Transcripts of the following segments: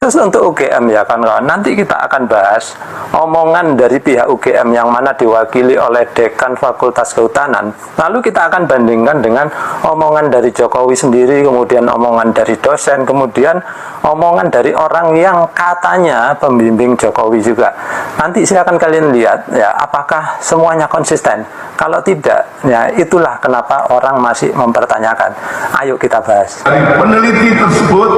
Khusus untuk UGM ya kawan-kawan, nanti kita akan bahas omongan dari pihak UGM yang mana diwakili oleh Dekan Fakultas Kehutanan. Lalu kita akan bandingkan dengan omongan dari Jokowi sendiri, kemudian omongan dari dosen, kemudian omongan dari orang yang katanya pembimbing Jokowi juga. Nanti silakan kalian lihat ya, apakah semuanya konsisten. Kalau tidak, ya itulah kenapa orang masih mempertanyakan. Ayo kita bahas. Dari peneliti tersebut,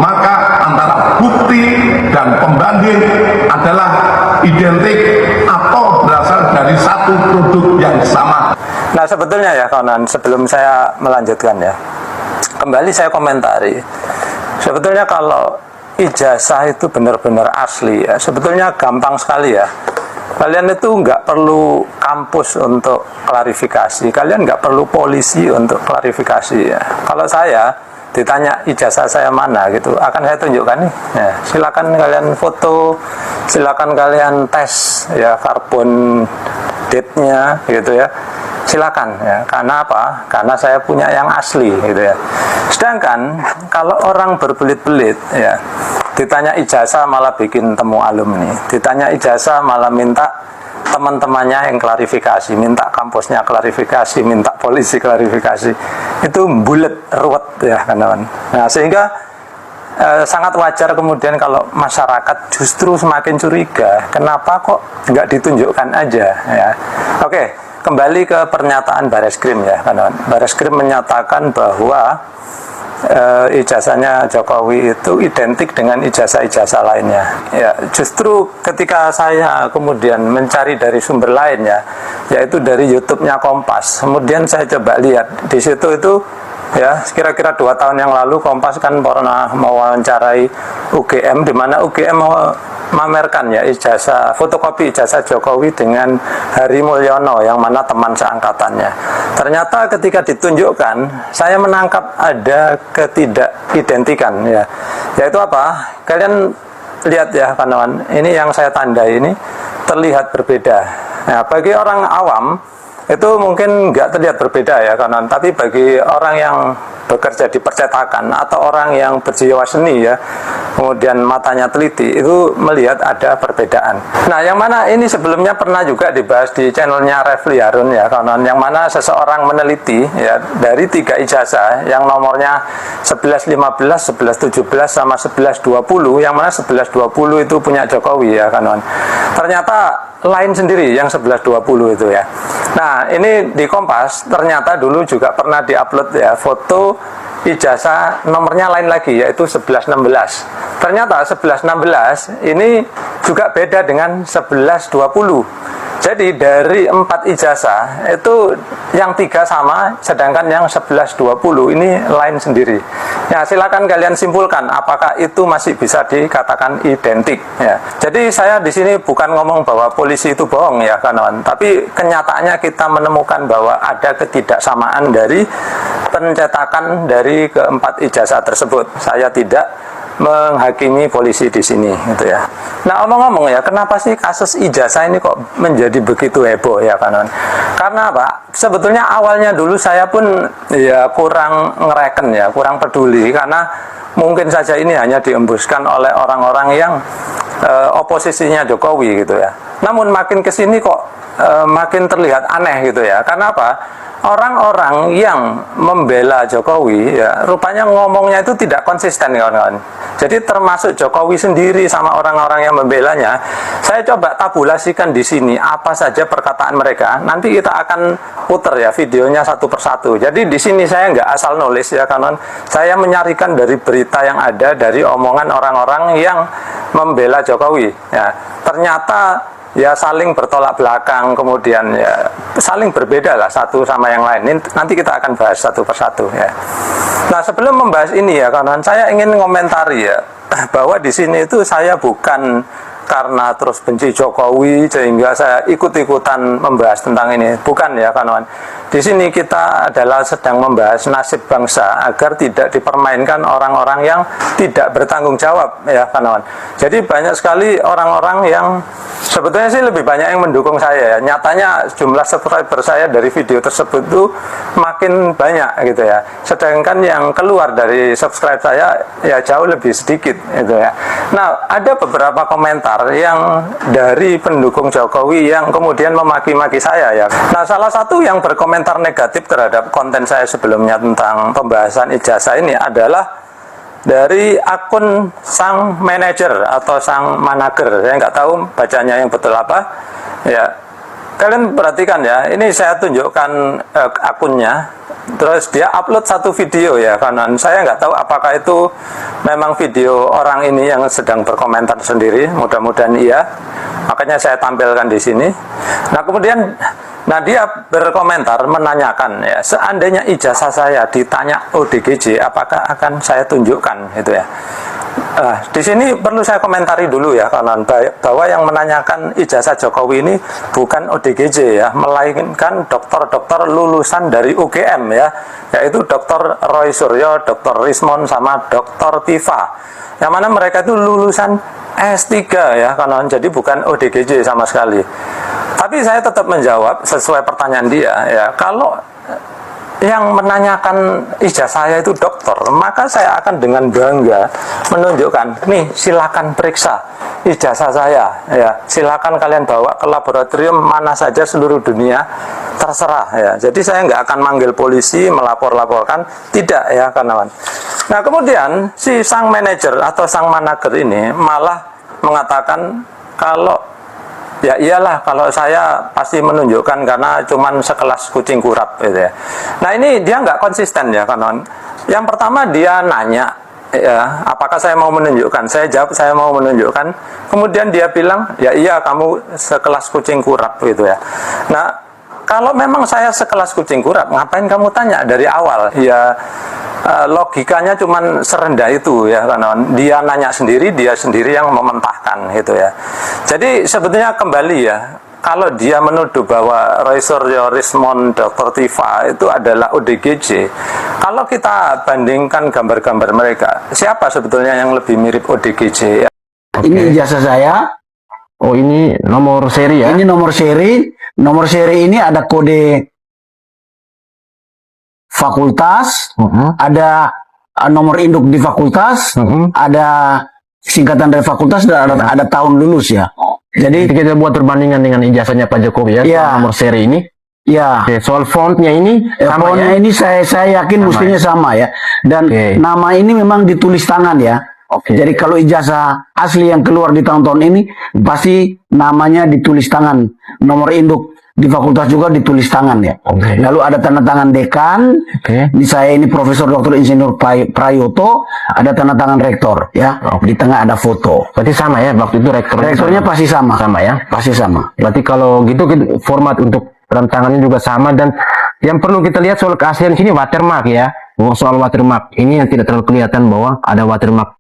maka antara bukti dan pembanding adalah identik atau berasal dari satu produk yang sama. Nah sebetulnya ya kawan, sebelum saya melanjutkan ya, kembali saya komentari. Sebetulnya kalau ijazah itu benar-benar asli ya, sebetulnya gampang sekali ya. Kalian itu nggak perlu kampus untuk klarifikasi, kalian nggak perlu polisi untuk klarifikasi ya. Kalau saya ditanya ijazah saya mana gitu, akan saya tunjukkan nih ya, silakan kalian foto, silakan kalian tes ya karbon date-nya gitu ya, silakan ya. Karena apa? Karena saya punya yang asli gitu ya. Sedangkan kalau orang berbelit-belit ya, ditanya ijazah malah bikin temu alumni, ditanya ijazah malah minta teman-temannya yang klarifikasi, minta kampusnya klarifikasi, minta polisi klarifikasi, itu bulet ruwet ya kawan. Nah sehingga sangat wajar kemudian kalau masyarakat justru semakin curiga, kenapa kok nggak ditunjukkan aja ya. Oke, kembali ke pernyataan Bareskrim ya kawan. Bareskrim menyatakan bahwa ijazahnya Jokowi itu identik dengan ijazah-ijazah lainnya. Ya, justru ketika saya kemudian mencari dari sumber lain ya, yaitu dari YouTube-nya Kompas. Kemudian saya coba lihat di situ itu ya, kira-kira 2 tahun yang lalu Kompas kan pernah mewawancarai UGM, di mana UGM memamerkan ya ijazah, fotokopi ijazah Jokowi dengan Hari Mulyono yang mana teman seangkatannya. Ternyata ketika ditunjukkan, saya menangkap ada ketidakidentikan ya. Yaitu apa? Kalian lihat ya kawan, ini yang saya tandai ini terlihat berbeda. Nah, bagi orang awam itu mungkin nggak terlihat berbeda ya kawan, tapi bagi orang yang bekerja di percetakan atau orang yang berjiwa seni ya, kemudian matanya teliti, itu melihat ada perbedaan. Nah yang mana ini sebelumnya pernah juga dibahas di channelnya Refli Harun ya kawan, yang mana seseorang meneliti ya dari 3 ijazah yang nomornya 1115, 1117 sama 1120, yang mana 1120 itu punya Jokowi ya kawan. Ternyata lain sendiri yang 1120 itu ya. Nah ini di Kompas ternyata dulu juga pernah diupload ya foto ijazah nomornya lain lagi, yaitu 1116. Ternyata 1116 ini juga beda dengan 1120. Jadi dari 4 ijazah itu yang 3 sama, sedangkan yang 1120 ini lain sendiri. Ya silakan kalian simpulkan apakah itu masih bisa dikatakan identik ya. Jadi saya di sini bukan ngomong bahwa polisi itu bohong ya kawan, tapi kenyataannya kita menemukan bahwa ada ketidaksamaan dari pencetakan dari ke-4 ijazah tersebut. Saya tidak menghakimi polisi di sini gitu ya. Nah omong-omong ya, kenapa sih kasus ijazah ini kok menjadi begitu heboh ya kawan? Karena apa? Sebetulnya awalnya dulu saya pun ya kurang ngereken ya, kurang peduli, karena mungkin saja ini hanya diembuskan oleh orang-orang yang oposisinya Jokowi gitu ya. Namun makin kesini kok makin terlihat aneh gitu ya. Karena apa? Orang-orang yang membela Jokowi ya rupanya ngomongnya itu tidak konsisten kawan-kawan. Jadi termasuk Jokowi sendiri sama orang-orang yang membelanya. Saya coba tabulasikan di sini apa saja perkataan mereka. Nanti kita akan putar ya videonya satu persatu. Jadi di sini saya nggak asal nulis ya kawan. Saya menyarikan dari berita yang ada, dari omongan orang-orang yang membela Jokowi. Ya, ternyata ya saling bertolak belakang, kemudian ya saling berbeda lah satu sama yang lain. Ini nanti kita akan bahas satu persatu ya. Nah sebelum membahas ini ya kawan, saya ingin komentari ya bahwa di sini itu saya bukan karena terus benci Jokowi sehingga saya ikut-ikutan membahas tentang ini. Bukan ya kawan. Di sini kita adalah sedang membahas nasib bangsa agar tidak dipermainkan orang-orang yang tidak bertanggung jawab ya kawan. Jadi banyak sekali orang-orang yang sebetulnya sih lebih banyak yang mendukung saya ya. Nyatanya jumlah subscriber saya dari video tersebut tuh makin banyak gitu ya. Sedangkan yang keluar dari subscribe saya ya jauh lebih sedikit gitu ya. Nah, ada beberapa komentar yang dari pendukung Jokowi yang kemudian memaki-maki saya ya. Nah, salah satu yang berkomentar negatif terhadap konten saya sebelumnya tentang pembahasan ijazah ini adalah dari akun sang manajer atau sang manager. Saya nggak tahu bacanya yang betul apa ya. Kalian perhatikan ya, ini saya tunjukkan akunnya. Terus dia upload satu video ya kawan. Saya nggak tahu apakah itu memang video orang ini yang sedang berkomentar sendiri. Mudah-mudahan iya. Makanya saya tampilkan di sini. Nah kemudian, dia berkomentar menanyakan ya, seandainya ijazah saya ditanya ODGJ, apakah akan saya tunjukkan gitu ya. Di sini perlu saya komentari dulu ya kawan, bahwa yang menanyakan ijazah Jokowi ini bukan ODGJ ya, melainkan dokter-dokter lulusan dari UGM ya, yaitu Dr. Roy Suryo, Dr. Rismon sama Dr. Tifa, yang mana mereka itu lulusan S3 ya kawan, jadi bukan ODGJ sama sekali. Tapi saya tetap menjawab sesuai pertanyaan dia ya, kalau yang menanyakan ijazah saya itu dokter, maka saya akan dengan bangga menunjukkan, nih silakan periksa ijazah saya ya, silakan kalian bawa ke laboratorium mana saja seluruh dunia, terserah ya. Jadi saya nggak akan manggil polisi, melapor-laporkan, tidak ya kawan. Nah kemudian si sang manajer atau sang manager ini malah mengatakan kalau ya iyalah, kalau saya pasti menunjukkan karena cuman sekelas kucing kurap gitu ya. Nah ini dia nggak konsisten ya kawan. Yang pertama dia nanya ya, apakah saya mau menunjukkan? Saya jawab saya mau menunjukkan. Kemudian dia bilang ya iya kamu sekelas kucing kurap gitu ya. Nah kalau memang saya sekelas kucing kurap, ngapain kamu tanya dari awal? Ya logikanya cuman serendah itu ya kawan. Dia nanya sendiri, dia sendiri yang mementahkan gitu ya. Jadi sebetulnya kembali ya, kalau dia menuduh bahwa Roy Suryo, Rismon, Dr. Tifa itu adalah ODGJ, kalau kita bandingkan gambar-gambar mereka, siapa sebetulnya yang lebih mirip ODGJ ya? Ini ijazah saya. Oh, ini nomor seri ya? Ini nomor seri. Nomor seri ini ada kode fakultas, ada nomor induk di fakultas, ada singkatan dari fakultas, dan ada tahun lulus ya. Jadi kita buat perbandingan dengan ijazahnya Pak Jokowi ya, ya, nomor seri ini. Ya. Oke, soal fontnya ini sama fontnya ya? ini saya yakin sama mestinya ya? Sama ya. Dan nama ini memang ditulis tangan ya. Jadi kalau ijazah asli yang keluar di tahun-tahun ini pasti namanya ditulis tangan. Nomor induk di fakultas juga ditulis tangan ya. Lalu ada tanda tangan dekan. Di saya ini Profesor Dr. Insinyur Prayoto, ada tanda tangan rektor ya. Di tengah ada foto. Berarti sama ya, waktu itu rektornya sama. Pasti sama. Sama ya? Pasti sama. Berarti kalau gitu format untuk tanda tangannya juga sama, dan yang perlu kita lihat soal keaslian sini watermark ya. Soal watermark ini yang tidak terlalu kelihatan bahwa ada watermark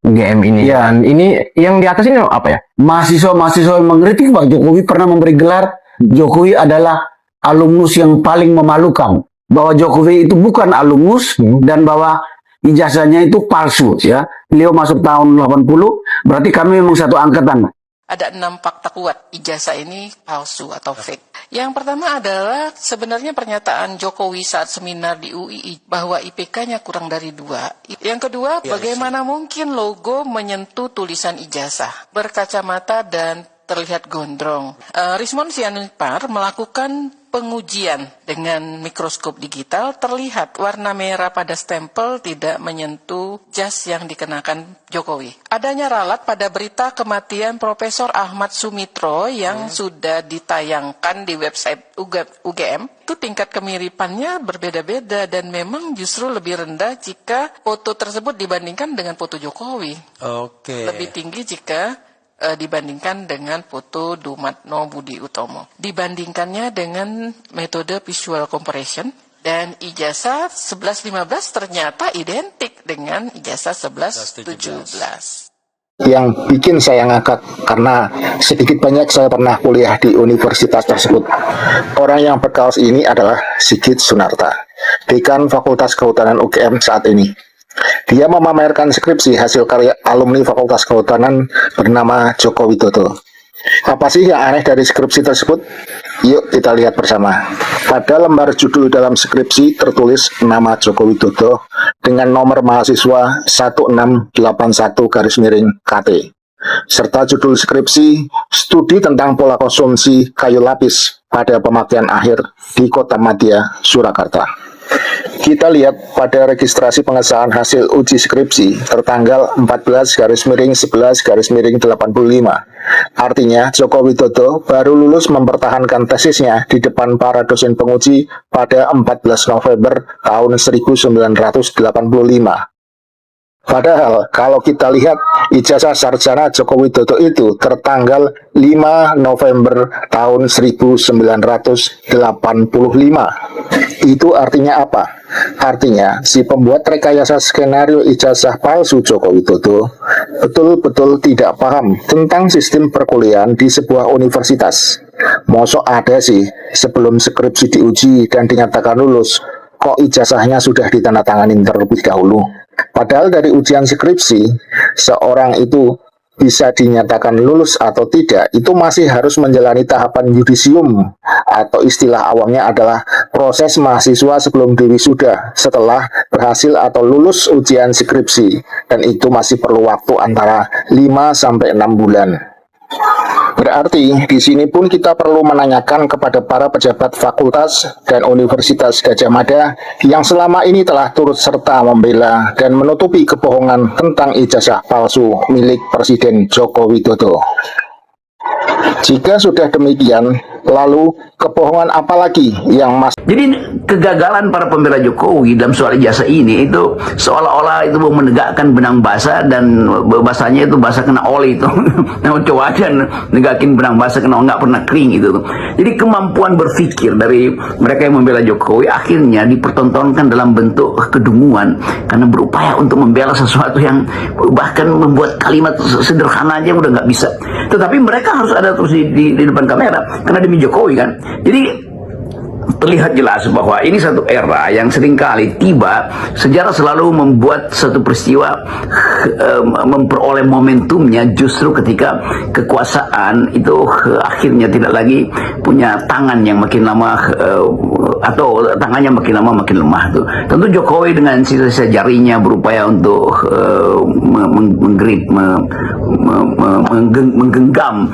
UGM ini. Dan ini yang di atas ini apa ya? Mahasiswa yang mengkritik Pak Jokowi pernah memberi gelar Jokowi adalah alumnus yang paling memalukan, bahwa Jokowi itu bukan alumnus dan bahwa ijazahnya itu palsu ya. Beliau masuk tahun 80, berarti kami memang satu angkatan. Ada 6 fakta kuat ijazah ini palsu atau fake. Yang pertama adalah sebenarnya pernyataan Jokowi saat seminar di UII bahwa IPK-nya kurang dari 2. Yang kedua, bagaimana mungkin logo menyentuh tulisan ijazah, berkacamata dan terlihat gondrong. Rismon Sianipar melakukan pengujian dengan mikroskop digital, terlihat warna merah pada stempel tidak menyentuh jas yang dikenakan Jokowi. Adanya ralat pada berita kematian Profesor Ahmad Sumitro yang sudah ditayangkan di website UGM, itu tingkat kemiripannya berbeda-beda dan memang justru lebih rendah jika foto tersebut dibandingkan dengan foto Jokowi. Lebih tinggi jika dibandingkan dengan foto Dumatno Budi Utomo. Dibandingkannya dengan metode visual comparison, dan ijazah 11-15 ternyata identik dengan ijazah 11-17. yang bikin saya ngakak karena sedikit banyak saya pernah kuliah di universitas tersebut. Orang yang berkaos ini adalah Sigit Sunarta, Dekan Fakultas Kehutanan UGM saat ini. Dia memamerkan skripsi hasil karya alumni Fakultas Kehutanan bernama Joko Widodo. Apa sih yang aneh dari skripsi tersebut? Yuk kita lihat bersama. Pada lembar judul dalam skripsi tertulis nama Joko Widodo dengan nomor mahasiswa 1681-KT. Serta judul skripsi, studi tentang pola konsumsi kayu lapis pada pemakaian akhir di Kota Madya, Surakarta. Kita lihat pada registrasi pengesahan hasil uji skripsi tertanggal 14/11/85. Artinya Joko Widodo baru lulus mempertahankan tesisnya di depan para dosen penguji pada 14 November tahun 1985. Padahal kalau kita lihat ijazah sarjana Joko Widodo itu tertanggal 5 November tahun 1985. Itu artinya apa? Artinya si pembuat rekayasa skenario ijazah palsu Joko Widodo betul-betul tidak paham tentang sistem perkuliahan di sebuah universitas. Mosok ada sih sebelum skripsi diuji dan dinyatakan lulus, kok ijazahnya sudah ditandatangani terlebih dahulu. Padahal dari ujian skripsi, seorang itu bisa dinyatakan lulus atau tidak, itu masih harus menjalani tahapan yudisium, atau istilah awamnya adalah proses mahasiswa sebelum diwisuda setelah berhasil atau lulus ujian skripsi, dan itu masih perlu waktu antara 5-6 bulan. Berarti di sini pun kita perlu menanyakan kepada para pejabat fakultas dan Universitas Gadjah Mada yang selama ini telah turut serta membela dan menutupi kebohongan tentang ijazah palsu milik Presiden Joko Widodo. Jika sudah demikian, lalu kebohongan apa lagi yang masih... Jadi kegagalan para pembela Jokowi dalam soal ijazah ini itu seolah-olah itu mau menegakkan benang basah, dan bahasanya itu basah kena oli itu. Nah, coba aja negakin benang basah kena nggak pernah kering itu. Jadi kemampuan berpikir dari mereka yang membela Jokowi akhirnya dipertontonkan dalam bentuk kedunguan karena berupaya untuk membela sesuatu yang bahkan membuat kalimat sederhana aja udah nggak bisa. Tetapi mereka harus ada terus di depan kamera karena demi Jokowi kan. Jadi terlihat jelas bahwa ini satu era yang seringkali tiba, sejarah selalu membuat satu peristiwa memperoleh momentumnya justru ketika kekuasaan itu akhirnya tidak lagi punya tangan yang makin lama atau tangannya makin lama makin lemah tuh. Tentu Jokowi dengan sisa-sisa jarinya berupaya untuk menggenggam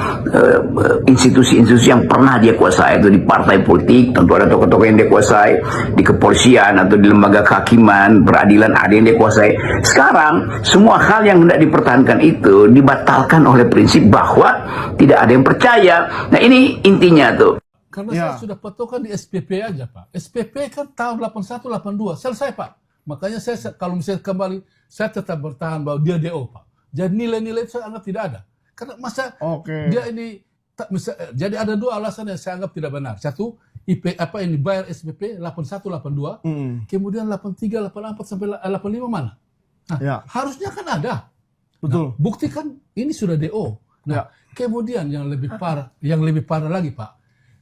institusi-institusi yang pernah dia kuasai, itu di partai politik, tentu ada tokoh-tokoh yang dia kuasai, di kepolisian atau di lembaga kehakiman, peradilan ada yang dia kuasai. Sekarang semua hal yang hendak dipertahankan itu dibatalkan oleh prinsip bahwa tidak ada yang percaya. Nah ini intinya tuh. Karena saya sudah patokan di SPP aja Pak. SPP kan tahun 81-82 selesai Pak. Makanya saya kalau misalnya kembali, saya tetap bertahan bahwa dia DO Pak. Jadi nilai-nilai saya anggap tidak ada. Karena masa dia ini jadi ada dua alasan yang saya anggap tidak benar. Satu, ini bayar SPP 81-82, kemudian 83-84 sampai 85 mana? Nah, harusnya kan ada. Betul. Nah, buktikan ini sudah DO. Nah, kemudian yang lebih parah lagi Pak,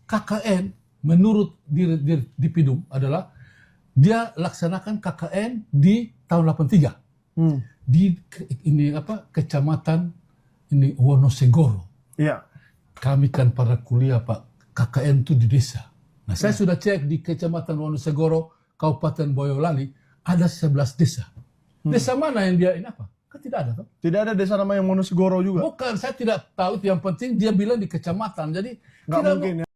KKN menurut di Pidum adalah dia laksanakan KKN di tahun 83 di kecamatan ini Wonosegoro. Iya. Kami kan para kuliah Pak, KKN itu di desa. Nah saya sudah cek di kecamatan Wonosegoro, Kabupaten Boyolali ada 11 desa. Desa mana yang dia ini apa? Kan tidak ada toh? Tidak ada desa namanya Wonosegoro juga. Bukan, saya tidak tahu itu, yang penting dia bilang di kecamatan. Jadi nggak mungkin ya.